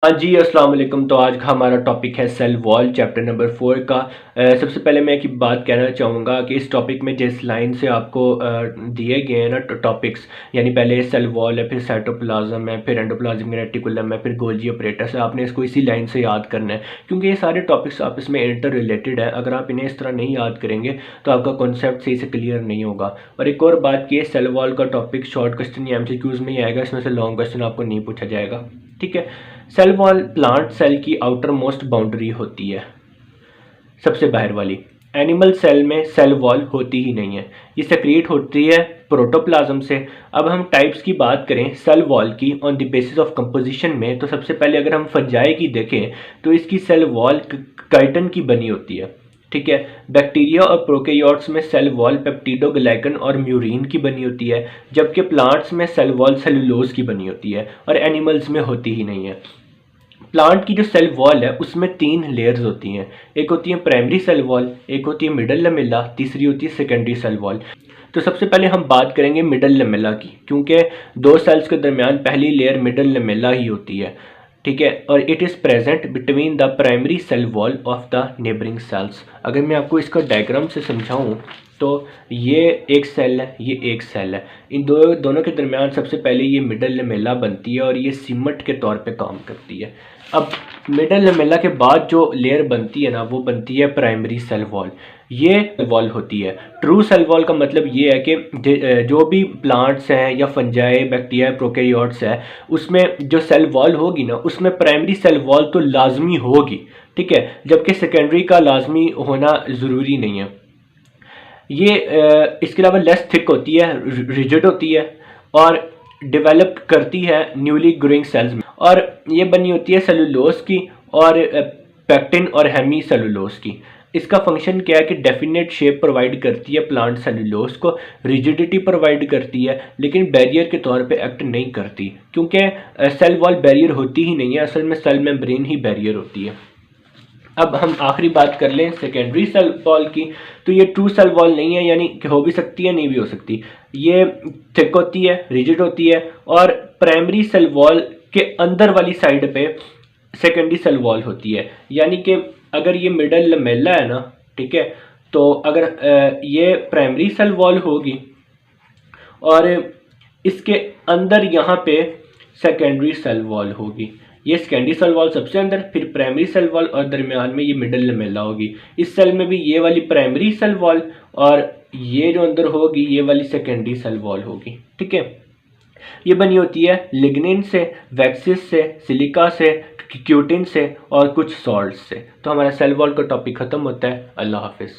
हाँ जी, अस्सलाम वालेकुम। तो आज का हमारा टॉपिक है सेल वॉल चैप्टर नंबर 4 का। सबसे पहले मैं एक बात कहना चाहूँगा कि इस टॉपिक में जिस लाइन से आपको दिए गए हैं ना टॉपिक्स, यानी पहले सेल वॉल है, फिर साइटोप्लाज्म है, फिर एंडोप्लाज्मिक रेटिकुलम है, फिर गोल्जी अपरेटस है। आपने इसको इसी लाइन से याद करना है क्योंकि ये सारे टॉपिक्स आपस में इंटर रिलेटेड है। अगर आप इन्हें इस तरह नहीं याद करेंगे तो आपका कॉन्सेप्ट सही से क्लियर नहीं होगा। और एक और बात की, सेल वॉल का टॉपिक शॉर्ट क्वेश्चन या MCQs में ही आएगा, इसमें से लॉन्ग क्वेश्चन आपको नहीं पूछा जाएगा। ठीक है। सेल वॉल प्लांट सेल की आउटर मोस्ट बाउंड्री होती है, सबसे बाहर वाली। एनिमल सेल में सेल वॉल होती ही नहीं है, ये सेक्रेट होती है प्रोटोप्लाज्म से। अब हम टाइप्स की बात करें सेल वॉल की on the basis of composition में, तो सबसे पहले अगर हम फंजाई की देखें तो इसकी सेल वॉल काइटन की बनी होती है। ठीक है। बैक्टीरिया और प्रोकैरियोट्स में सेल वॉल पेप्टिडोग्लाइकन और म्यूरिन की बनी होती है, जबकि प्लांट्स में सेल वॉल सेलुलोज की बनी होती है और एनिमल्स में होती ही नहीं है। प्लांट की जो सेल वॉल है उसमें 3 लेयर्स होती हैं। एक होती है प्राइमरी सेल वॉल, एक होती है मिडल लमेला, तीसरी होती है सेकेंडरी सेल वॉल। तो सबसे पहले हम बात करेंगे मिडल लमेला की, क्योंकि 2 सेल्स के दरमियान पहली लेयर मिडल लमेला ही होती है। ठीक है। और it is present between the primary cell wall of the neighbouring cells. अगर मैं आपको इसका डायग्राम से समझाऊं तो ये एक सेल है, ये एक सेल है, इन दोनों के दरमियान सबसे पहले ये मिडल लमेला बनती है और ये सीमट के तौर पे काम करती है। अब मिडल लमेला के बाद जो लेयर बनती है ना, वो बनती है प्राइमरी सेल वॉल। ये वॉल होती है। ट्रू सेल वॉल का मतलब ये है कि जो भी प्लांट्स हैं या फंजाई, बैक्टीरिया, प्रोकैरियोट्स है, उसमें जो सेल वॉल होगी ना, उसमें प्राइमरी सेल वॉल तो लाजमी होगी। ठीक है। जबकि सेकेंडरी का लाजमी होना ज़रूरी नहीं है। ये इसके अलावा लेस थिक होती है, रिजिड होती है और डेवलप करती है न्यूली ग्रोइंग सेल्स में, और ये बनी होती है सेलुलोज की और पेक्टिन और हेमी सेलुलोज की। इसका फंक्शन क्या है कि डेफिनेट शेप प्रोवाइड करती है प्लांट सेलुलोज को, रिजिडिटी प्रोवाइड करती है, लेकिन बैरियर के तौर पे एक्ट नहीं करती, क्योंकि सेल वॉल बैरियर होती ही नहीं है। असल में सेल मेम्ब्रेन ही बैरियर होती है। अब हम आखिरी बात कर लें सेकेंडरी सेल वॉल की, तो ये ट्रू सेल वॉल नहीं है, यानी कि हो भी सकती है, नहीं भी हो सकती। ये थिक होती है, रिजिड होती है और प्राइमरी सेल वॉल के अंदर वाली साइड पे सेकेंडरी सेल वॉल होती है। यानी कि अगर ये मिडल लमेला है ना, ठीक है, तो अगर ये प्राइमरी सेल वॉल होगी और इसके अंदर यहाँ पे सेकेंडरी सेल वॉल होगी। ये सेकेंडरी सेल वॉल सबसे अंदर, फिर प्राइमरी सेल वॉल और दरमियान में ये मिडल लमेला होगी। इस सेल में भी ये वाली प्राइमरी सेल वॉल और ये जो अंदर होगी ये वाली सेकेंडरी सेल वॉल होगी। ठीक है। ये बनी होती है लिग्निन से, वैक्सिस से, सिलिका से, क्यूटिन से और कुछ सॉल्ट से। तो हमारा सेल वॉल का टॉपिक खत्म होता है। अल्लाह हाफिज़।